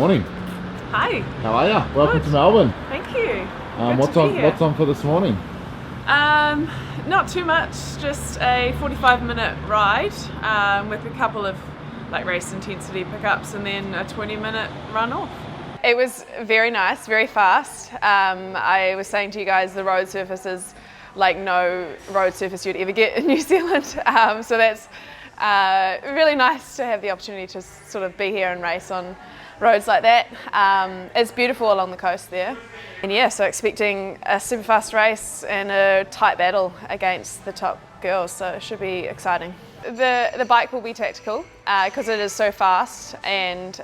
morning. Hi. How are you? Welcome Good. to Melbourne. Thank you. What's on for this morning? Not too much, just a 45-minute ride with a couple of race intensity pickups and then a 20-minute run off. It was very nice, very fast. I was saying to you guys the road surface is like no road surface you'd ever get in New Zealand. So that's really nice to have the opportunity to sort of be here and race on roads like that. It's beautiful along the coast there. And yeah, so expecting a super fast race and a tight battle against the top girls, so it should be exciting. The bike will be tactical because it is so fast, and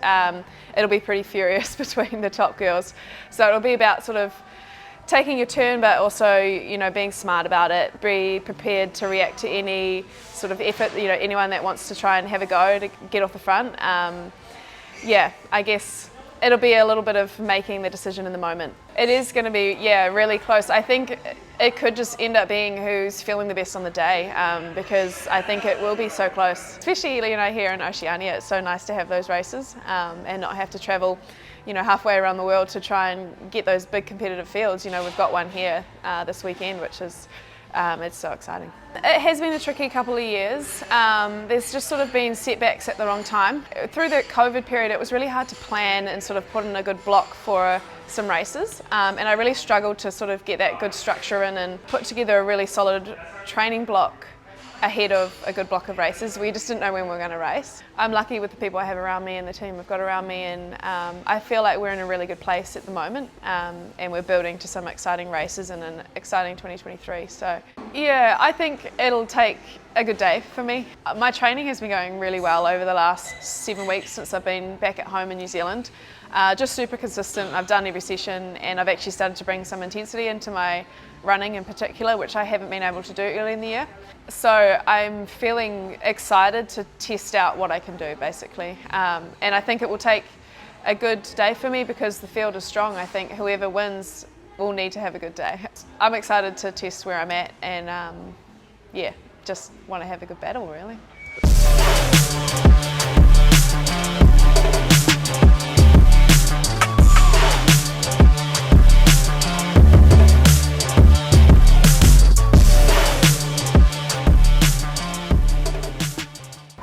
it'll be pretty furious between the top girls. So it'll be about sort of taking your turn, but also, you know, being smart about it, be prepared to react to any sort of effort, you know, anyone that wants to try and have a go to get off the front. Yeah, I guess it'll be a little bit of making the decision in the moment. It is going to be, yeah, really close. I think it could just end up being who's feeling the best on the day, because I think it will be so close. Especially, you know, here in Oceania, it's so nice to have those races and not have to travel, you know, halfway around the world to try and get those big competitive fields. You know, we've got one here this weekend, which is it's so exciting. It has been a tricky couple of years. There's just sort of been setbacks at the wrong time. Through the COVID period, it was really hard to plan and sort of put in a good block for some races. And I really struggled to sort of get that good structure in and put together a really solid training block ahead of a good block of races. We just didn't know when we were going to race. I'm lucky with the people I have around me and the team I've got around me, and I feel like we're in a really good place at the moment, and we're building to some exciting races and an exciting 2023. So yeah, I think it'll take a good day for me. My training has been going really well over the last 7 weeks since I've been back at home in New Zealand. Just super consistent. I've done every session, and I've actually started to bring some intensity into my running in particular, which I haven't been able to do early in the year. So I'm feeling excited to test out what I can do, basically. And I think it will take a good day for me because the field is strong. I think whoever wins will need to have a good day. I'm excited to test where I'm at, and yeah, just want to have a good battle, really.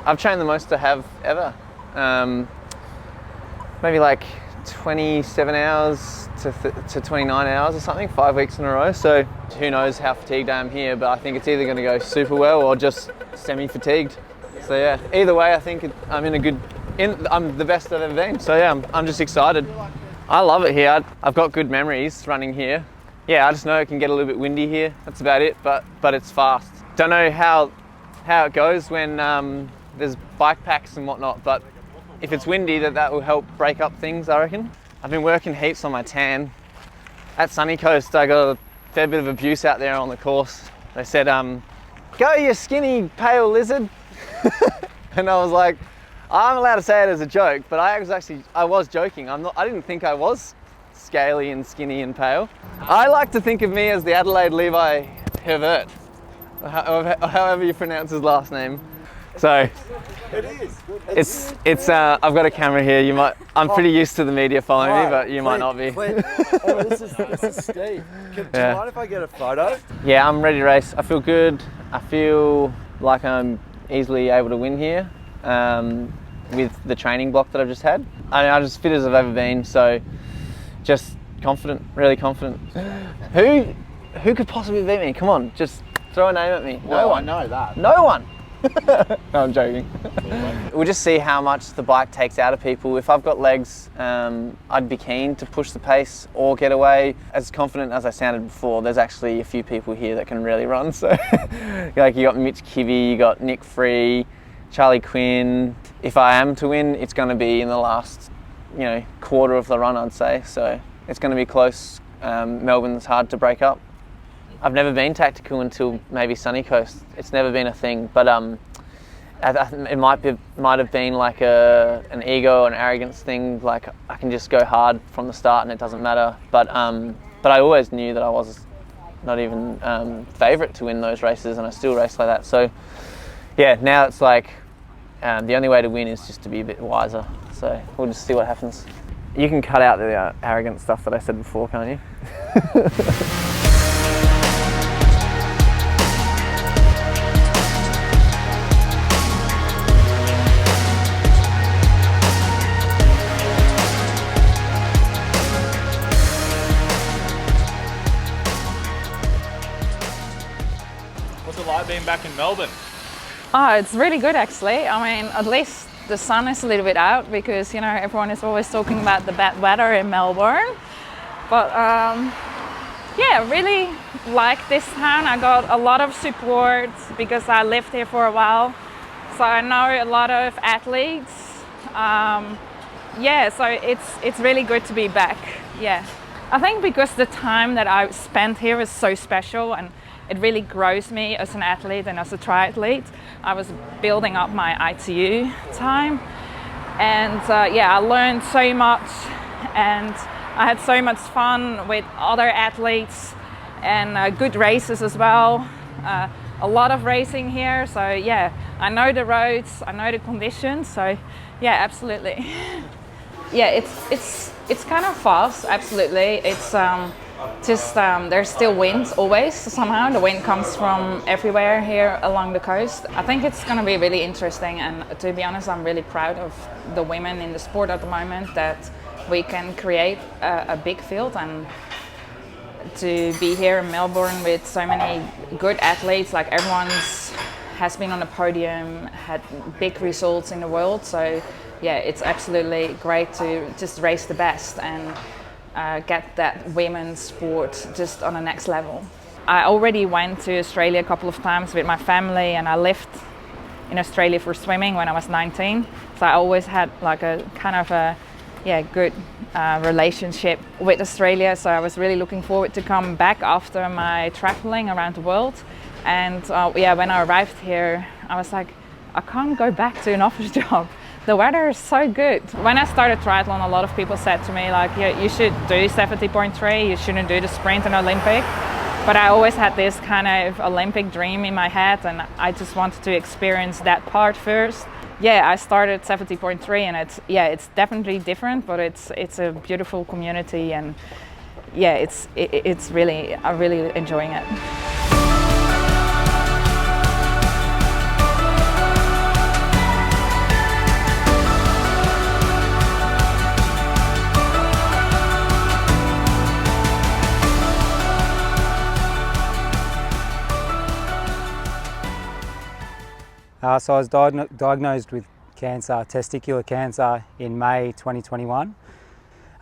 I've trained the most I have ever. Maybe like 27 hours to 29 hours or something, 5 weeks in a row. So who knows how fatigued I am here, but I think it's either going to go super well or just semi-fatigued. So yeah, either way, I think I'm I'm the best I've ever been. So yeah, I'm just excited. I love it here. I've got good memories running here. Yeah, I just know it can get a little bit windy here. That's about it, but it's fast. Don't know how it goes when there's bike packs and whatnot, but if it's windy, that will help break up things, I reckon. I've been working heaps on my tan. At Sunny Coast, I got a fair bit of abuse out there on the course. They said, go you skinny pale lizard. And I was like, I'm allowed to say it as a joke, but I was joking. I didn't think I was scaly and skinny and pale. I like to think of me as the Adelaide Levi Hervert, however you pronounce his last name. So it's I've got a camera here. I'm pretty used to the media following me, but you might not be. Oh, this is Steve. Do you mind if I get a photo? Yeah, I'm ready to race. I feel good. I feel like I'm easily able to win here with the training block that I've just had. I'm as fit as I've ever been, so just confident, really confident. Who could possibly beat me? Come on, just throw a name at me. No one. I know that. No one. No, I'm joking. We'll just see how much the bike takes out of people. If I've got legs, I'd be keen to push the pace or get away. As confident as I sounded before, there's actually a few people here that can really run. So, like, you got Mitch Kivy, you got Nick Free, Charlie Quinn. If I am to win, it's going to be in the last, quarter of the run, I'd say. So it's going to be close. Melbourne's hard to break up. I've never been tactical until maybe Sunny Coast. It's never been a thing, but it might have been like an ego and arrogance thing. Like, I can just go hard from the start and it doesn't matter. But I always knew that I was not even favourite to win those races, and I still race like that. So yeah, now it's like the only way to win is just to be a bit wiser. So we'll just see what happens. You can cut out the arrogant stuff that I said before, can't you? What's it like being back in Melbourne? Oh, it's really good actually. I mean, at least the sun is a little bit out because, you know, everyone is always talking about the bad weather in Melbourne. But yeah, really like this town. I got a lot of support because I lived here for a while. So I know a lot of athletes. Yeah, so it's really good to be back. Yeah. I think because the time that I spent here is so special and it really grows me as an athlete and as a triathlete. I was building up my ITU time and yeah, I learned so much and I had so much fun with other athletes and good races as well. A lot of racing here, so yeah, I know the roads, I know the conditions, so yeah, absolutely. Yeah, it's kind of fast, absolutely. It's just there's still wind always somehow. The wind comes from everywhere here along the coast. I think it's going to be really interesting, and to be honest, I'm really proud of the women in the sport at the moment that we can create a big field, and to be here in Melbourne with so many good athletes, like everyone's has been on the podium, had big results in the world. So yeah, it's absolutely great to just race the best and get that women's sport just on the next level. I already went to Australia a couple of times with my family, and I lived in Australia for swimming when I was 19. So I always had like a kind of a good relationship with Australia. So I was really looking forward to come back after my traveling around the world. And yeah, when I arrived here, I was like, I can't go back to an office job. The weather is so good. When I started triathlon, a lot of people said to me like, yeah, you should do 70.3, you shouldn't do the sprint and Olympic. But I always had this kind of Olympic dream in my head, and I just wanted to experience that part first. Yeah, I started 70.3, and it's definitely different, but it's a beautiful community, and yeah, it's really, I'm really enjoying it. So I was diagnosed with cancer, testicular cancer, in May 2021.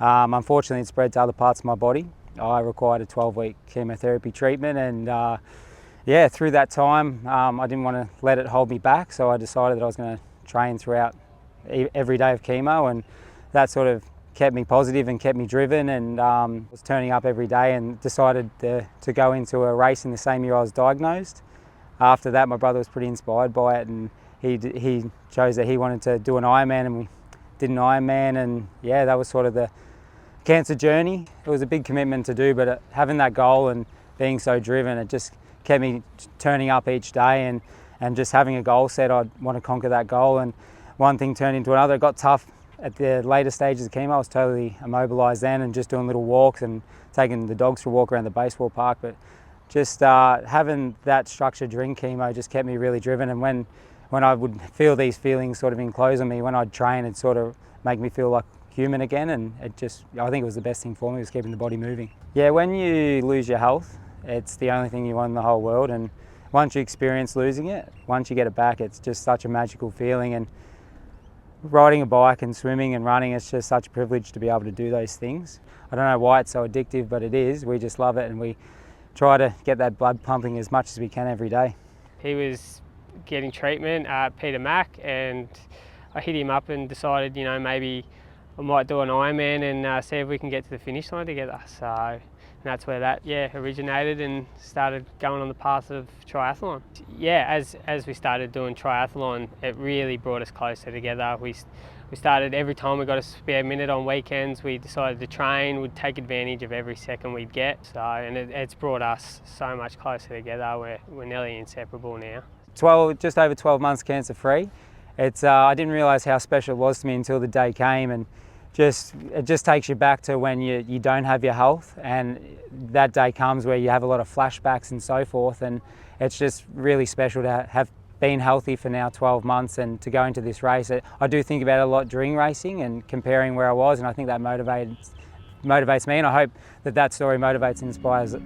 Unfortunately, it spread to other parts of my body. I required a 12-week chemotherapy treatment, and yeah, through that time, I didn't want to let it hold me back, so I decided that I was going to train throughout every day of chemo, and that sort of kept me positive and kept me driven, and was turning up every day, and decided to go into a race in the same year I was diagnosed. After that, my brother was pretty inspired by it, and he chose that he wanted to do an Ironman, and we did an Ironman, and yeah, that was sort of the cancer journey. It was a big commitment to do, but having that goal and being so driven, it just kept me turning up each day and just having a goal set. I'd want to conquer that goal, and one thing turned into another. It got tough at the later stages of chemo. I was totally immobilised then and just doing little walks and taking the dogs for a walk around the baseball park, but just having that structure during chemo just kept me really driven, and when I would feel these feelings sort of enclose on me, when I'd train, it'd sort of make me feel like human again, and I think it was the best thing for me, was keeping the body moving. Yeah, when you lose your health, it's the only thing you want in the whole world, and once you experience losing it, once you get it back, it's just such a magical feeling. And riding a bike and swimming and running, it's just such a privilege to be able to do those things. I don't know why it's so addictive, but it is. We just love it, and we try to get that blood pumping as much as we can every day. He was getting treatment at Peter Mac, and I hit him up and decided, you know, maybe I might do an Ironman and see if we can get to the finish line together. So that's where that originated, and started going on the path of triathlon. Yeah, as we started doing triathlon, it really brought us closer together. We started, every time we got a spare minute on weekends, we decided to train. We'd take advantage of every second we'd get. So, and it's brought us so much closer together. We're nearly inseparable now. Just over 12 months cancer free. I didn't realise how special it was to me until the day came, and it just takes you back to when you don't have your health, and that day comes where you have a lot of flashbacks and so forth, and it's just really special to have been healthy for now 12 months and to go into this race. I do think about it a lot during racing and comparing where I was, and I think that motivates me, and I hope that story motivates and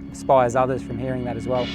inspires others from hearing that as well.